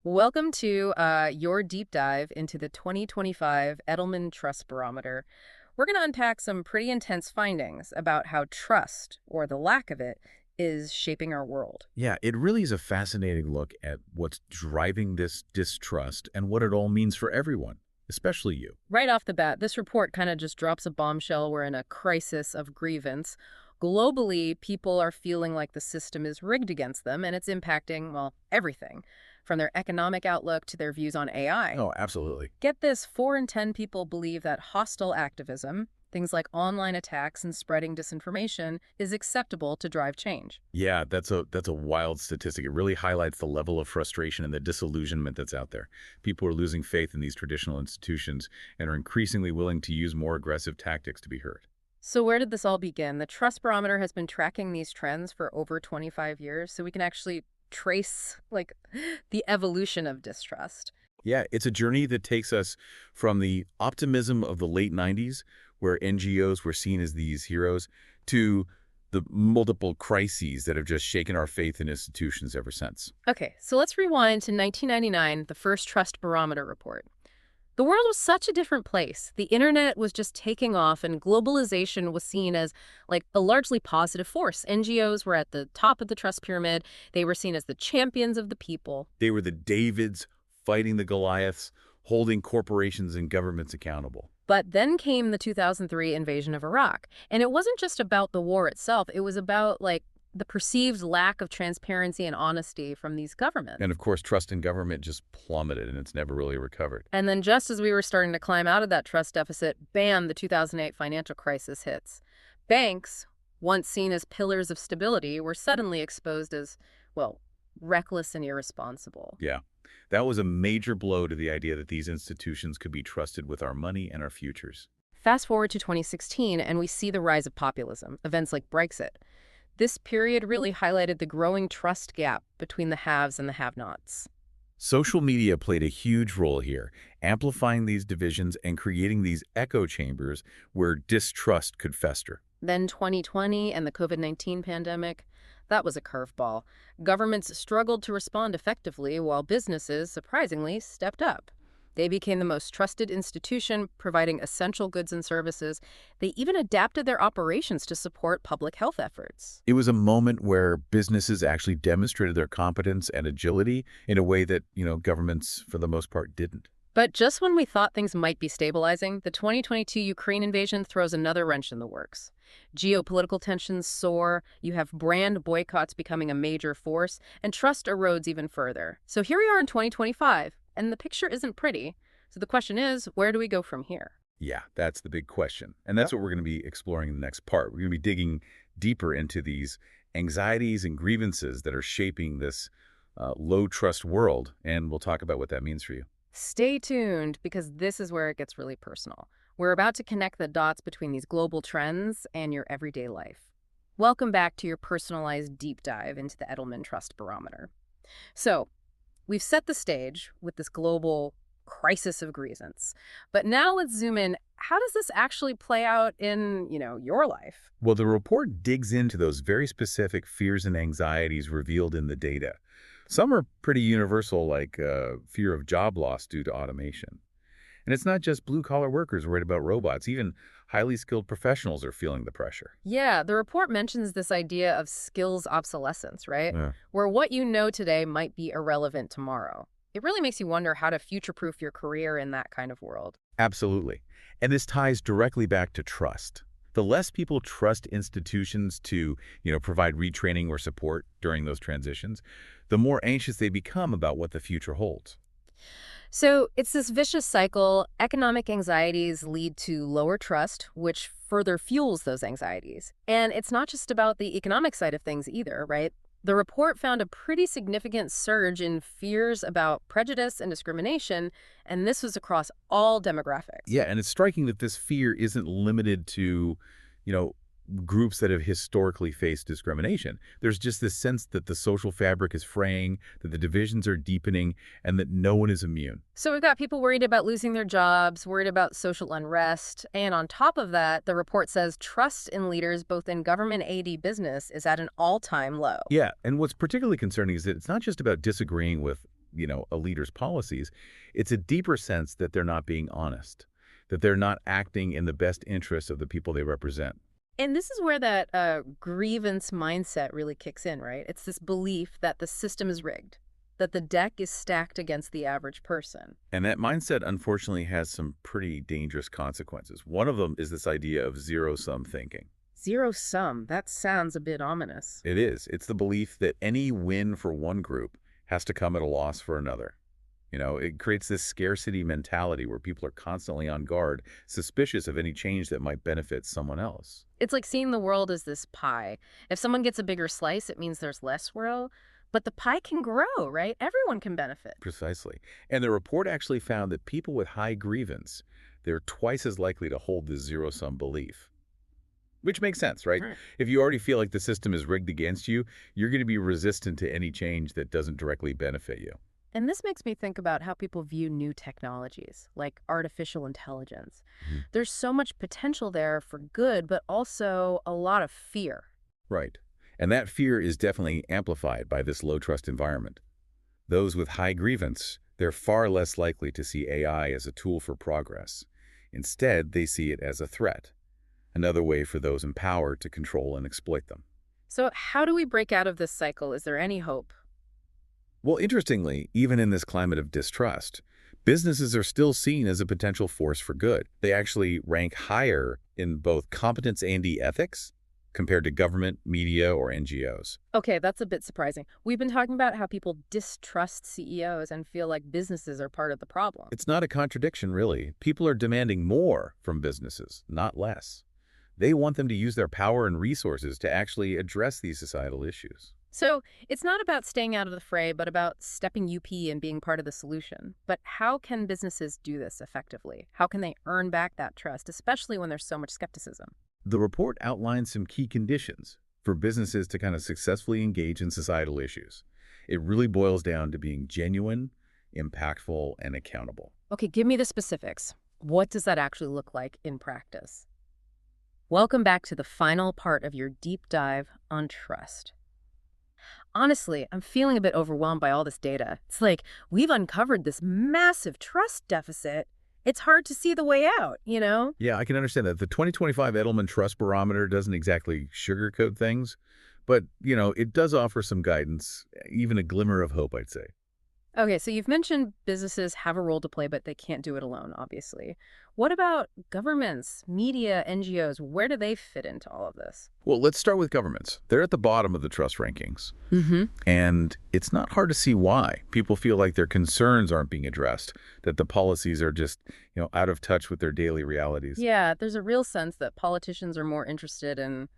Welcome to your deep dive into the 2025 Edelman Trust Barometer. We're going to unpack some pretty intense findings about how trust, or the lack of it, is shaping our world. Yeah, it really is a fascinating look at what's driving this distrust and what it all means for everyone, especially you. Right off the bat, this report kind of just drops a bombshell. We're in a crisis of grievance. Globally, people are feeling like the system is rigged against them, and it's impacting, well, everything, from their economic outlook to their views on AI. Oh, absolutely. Get this, 4 in 10 people believe that hostile activism, things like online attacks and spreading disinformation, is acceptable to drive change. Yeah, that's a wild statistic. It really highlights the level of frustration and the disillusionment that's out there. People are losing faith in these traditional institutions and are increasingly willing to use more aggressive tactics to be heard. So where did this all begin? The Trust Barometer has been tracking these trends for over 25 years, so we can actually trace the evolution of distrust. Yeah, it's a journey that takes us from the optimism of the late 90s, where NGOs were seen as these heroes, to the multiple crises that have just shaken our faith in institutions ever since. Okay, so let's rewind to 1999, the first Trust Barometer report. The world was such a different place. The internet was just taking off, and globalization was seen as a largely positive force. NGOs were at the top of the trust pyramid. They were seen as the champions of the people. They were the Davids fighting the Goliaths, holding corporations and governments accountable. But then came the 2003 invasion of Iraq. And it wasn't just about the war itself. It was about, the perceived lack of transparency and honesty from these governments. And of course, trust in government just plummeted and it's never really recovered. And then just as we were starting to climb out of that trust deficit, bam, the 2008 financial crisis hits. Banks, once seen as pillars of stability, were suddenly exposed as, well, reckless and irresponsible. Yeah, that was a major blow to the idea that these institutions could be trusted with our money and our futures. Fast forward to 2016, and we see the rise of populism, events like Brexit. This period really highlighted the growing trust gap between the haves and the have-nots. Social media played a huge role here, amplifying these divisions and creating these echo chambers where distrust could fester. Then 2020 and the COVID-19 pandemic, that was a curveball. Governments struggled to respond effectively while businesses, surprisingly, stepped up. They became the most trusted institution, providing essential goods and services. They even adapted their operations to support public health efforts. It was a moment where businesses actually demonstrated their competence and agility in a way that, governments, for the most part, didn't. But just when we thought things might be stabilizing, the 2022 Ukraine invasion throws another wrench in the works. Geopolitical tensions soar, you have brand boycotts becoming a major force, and trust erodes even further. So here we are in 2025, and the picture isn't pretty. So the question is, where do we go from here? Yeah, that's the big question. And that's what we're going to be exploring in the next part. We're going to be digging deeper into these anxieties and grievances that are shaping this low trust world, and we'll talk about what that means for you. Stay tuned, because this is where it gets really personal. We're about to connect the dots between these global trends and your everyday life. Welcome back to your personalized deep dive into the Edelman Trust Barometer. So, we've set the stage with this global crisis of grievance. But now let's zoom in. How does this actually play out in, your life? Well, the report digs into those very specific fears and anxieties revealed in the data. Some are pretty universal, like fear of job loss due to automation. And it's not just blue-collar workers worried about robots. Even highly skilled professionals are feeling the pressure. Yeah, the report mentions this idea of skills obsolescence, right? Yeah. Where what you know today might be irrelevant tomorrow. It really makes you wonder how to future-proof your career in that kind of world. Absolutely. And this ties directly back to trust. The less people trust institutions to, provide retraining or support during those transitions, the more anxious they become about what the future holds. So it's this vicious cycle. Economic anxieties lead to lower trust, which further fuels those anxieties. And it's not just about the economic side of things either, right? The report found a pretty significant surge in fears about prejudice and discrimination, and this was across all demographics. Yeah, and it's striking that this fear isn't limited to, you know, groups that have historically faced discrimination. There's just this sense that the social fabric is fraying, that the divisions are deepening, and that no one is immune. So we've got people worried about losing their jobs, worried about social unrest, and on top of that, the report says trust in leaders both in government and AD business is at an all-time low. Yeah, and what's particularly concerning is that it's not just about disagreeing with a leader's policies, it's a deeper sense that they're not being honest, that they're not acting in the best interest of the people they represent. And this is where that grievance mindset really kicks in, right? It's this belief that the system is rigged, that the deck is stacked against the average person. And that mindset, unfortunately, has some pretty dangerous consequences. One of them is this idea of zero-sum thinking. Zero sum, that sounds a bit ominous. It is. It's the belief that any win for one group has to come at a loss for another. It creates this scarcity mentality where people are constantly on guard, suspicious of any change that might benefit someone else. It's like seeing the world as this pie. If someone gets a bigger slice, it means there's less world. But the pie can grow, right? Everyone can benefit. Precisely. And the report actually found that people with high grievance, they're twice as likely to hold this zero-sum belief. Which makes sense, right? Right. If you already feel like the system is rigged against you, you're going to be resistant to any change that doesn't directly benefit you. And this makes me think about how people view new technologies, like artificial intelligence. Mhm. There's so much potential there for good, but also a lot of fear. Right. And that fear is definitely amplified by this low-trust environment. Those with high grievance, they're far less likely to see AI as a tool for progress. Instead, they see it as a threat, another way for those in power to control and exploit them. So how do we break out of this cycle? Is there any hope? Well, interestingly, even in this climate of distrust, businesses are still seen as a potential force for good. They actually rank higher in both competence and ethics compared to government, media, or NGOs. Okay, that's a bit surprising. We've been talking about how people distrust CEOs and feel like businesses are part of the problem. It's not a contradiction, really. People are demanding more from businesses, not less. They want them to use their power and resources to actually address these societal issues. So it's not about staying out of the fray, but about stepping UP and being part of the solution. But how can businesses do this effectively? How can they earn back that trust, especially when there's so much skepticism? The report outlines some key conditions for businesses to kind of successfully engage in societal issues. It really boils down to being genuine, impactful, and accountable. Okay, give me the specifics. What does that actually look like in practice? Welcome back to the final part of your deep dive on trust. Honestly, I'm feeling a bit overwhelmed by all this data. It's like we've uncovered this massive trust deficit. It's hard to see the way out, you know? Yeah, I can understand that. The 2025 Edelman Trust Barometer doesn't exactly sugarcoat things, but, it does offer some guidance, even a glimmer of hope, I'd say. Okay, so you've mentioned businesses have a role to play, but they can't do it alone, obviously. What about governments, media, NGOs? Where do they fit into all of this? Well, let's start with governments. They're at the bottom of the trust rankings. Mm-hmm. And it's not hard to see why. People feel like their concerns aren't being addressed, that the policies are just, out of touch with their daily realities. Yeah, there's a real sense that politicians are more interested in,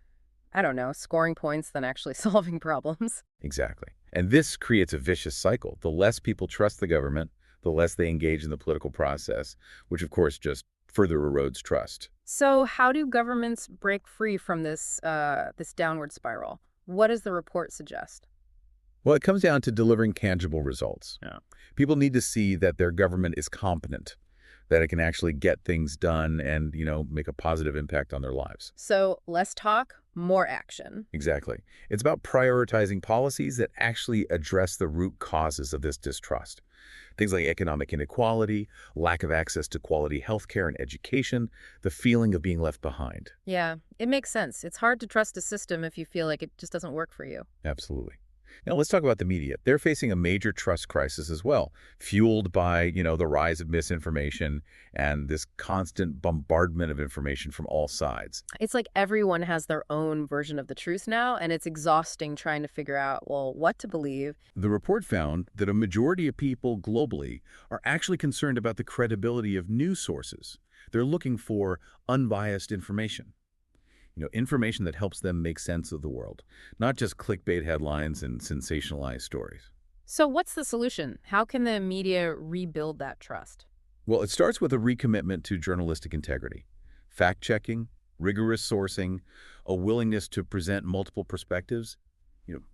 I don't know, scoring points than actually solving problems. Exactly. And this creates a vicious cycle. The less people trust the government, the less they engage in the political process, which of course just further erodes trust. So how do governments break free from this downward spiral? What does the report suggest? Well, it comes down to delivering tangible results. Yeah. People need to see that their government is competent, that it can actually get things done and, make a positive impact on their lives. So less talk, more action. Exactly. It's about prioritizing policies that actually address the root causes of this distrust. Things like economic inequality, lack of access to quality healthcare and education, the feeling of being left behind. Yeah, it makes sense. It's hard to trust a system if you feel like it just doesn't work for you. Absolutely. Now, let's talk about the media. They're facing a major trust crisis as well, fueled by, the rise of misinformation and this constant bombardment of information from all sides. It's like everyone has their own version of the truth now, and it's exhausting trying to figure out, well, what to believe. The report found that a majority of people globally are actually concerned about the credibility of news sources. They're looking for unbiased information. Information that helps them make sense of the world, not just clickbait headlines and sensationalized stories. So what's the solution? How can the media rebuild that trust? Well, it starts with a recommitment to journalistic integrity, fact-checking, rigorous sourcing, a willingness to present multiple perspectives.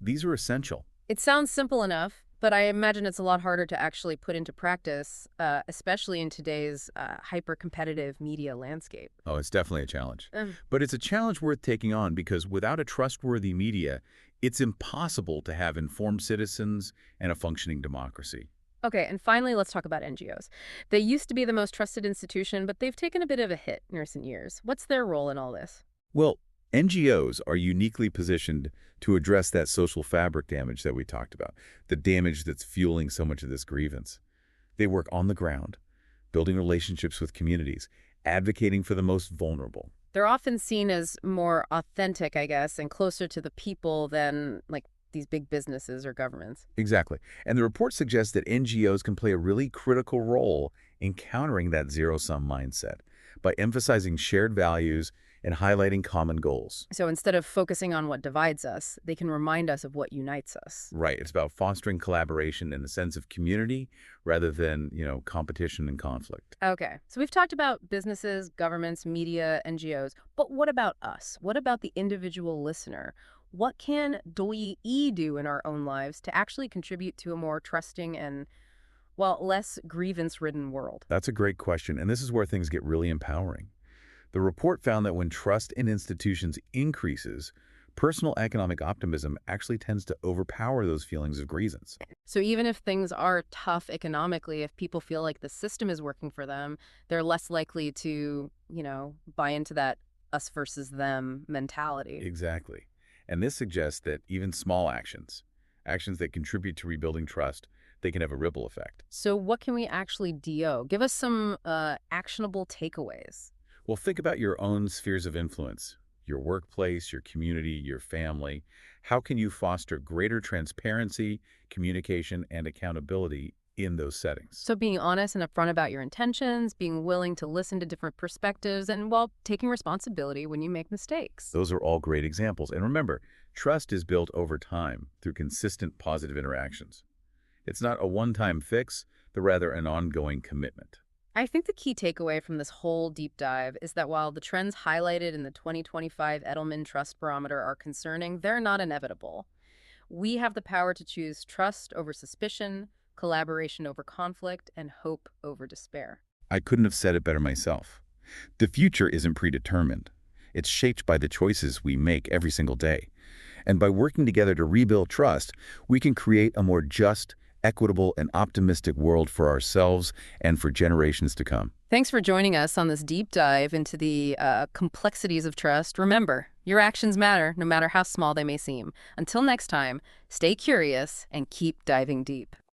These are essential. It sounds simple enough, but I imagine it's a lot harder to actually put into practice, especially in today's hyper-competitive media landscape. Oh, it's definitely a challenge. Mm. But it's a challenge worth taking on because without a trustworthy media, it's impossible to have informed citizens and a functioning democracy. Okay, and finally, let's talk about NGOs. They used to be the most trusted institution, but they've taken a bit of a hit in recent years. What's their role in all this? Well, NGOs are uniquely positioned to address that social fabric damage that we talked about, the damage that's fueling so much of this grievance. They work on the ground, building relationships with communities, advocating for the most vulnerable. They're often seen as more authentic, I guess, and closer to the people than like these big businesses or governments. Exactly. And the report suggests that NGOs can play a really critical role in countering that zero-sum mindset by emphasizing shared values and highlighting common goals. So instead of focusing on what divides us, they can remind us of what unites us. Right. It's about fostering collaboration and a sense of community rather than, competition and conflict. Okay, so we've talked about businesses, governments, media, NGOs, but what about us? What about the individual listener? What can we do in our own lives to actually contribute to a more trusting and, well, less grievance-ridden world? That's a great question, and this is where things get really empowering. The report found that when trust in institutions increases, personal economic optimism actually tends to overpower those feelings of grievance. So even if things are tough economically, if people feel like the system is working for them, they're less likely to, buy into that us versus them mentality. Exactly. And this suggests that even small actions, actions that contribute to rebuilding trust, they can have a ripple effect. So what can we actually do? Give us some actionable takeaways. Well, think about your own spheres of influence, your workplace, your community, your family. How can you foster greater transparency, communication, and accountability in those settings? So being honest and upfront about your intentions, being willing to listen to different perspectives, and while taking responsibility when you make mistakes. Those are all great examples. And remember, trust is built over time through consistent positive interactions. It's not a one-time fix, but rather an ongoing commitment. I think the key takeaway from this whole deep dive is that while the trends highlighted in the 2025 Edelman Trust Barometer are concerning, they're not inevitable. We have the power to choose trust over suspicion, collaboration over conflict, and hope over despair. I couldn't have said it better myself. The future isn't predetermined. It's shaped by the choices we make every single day. And by working together to rebuild trust, we can create a more just, equitable, and optimistic world for ourselves and for generations to come. Thanks for joining us on this deep dive into the complexities of trust. Remember, your actions matter, no matter how small they may seem. Until next time, stay curious and keep diving deep.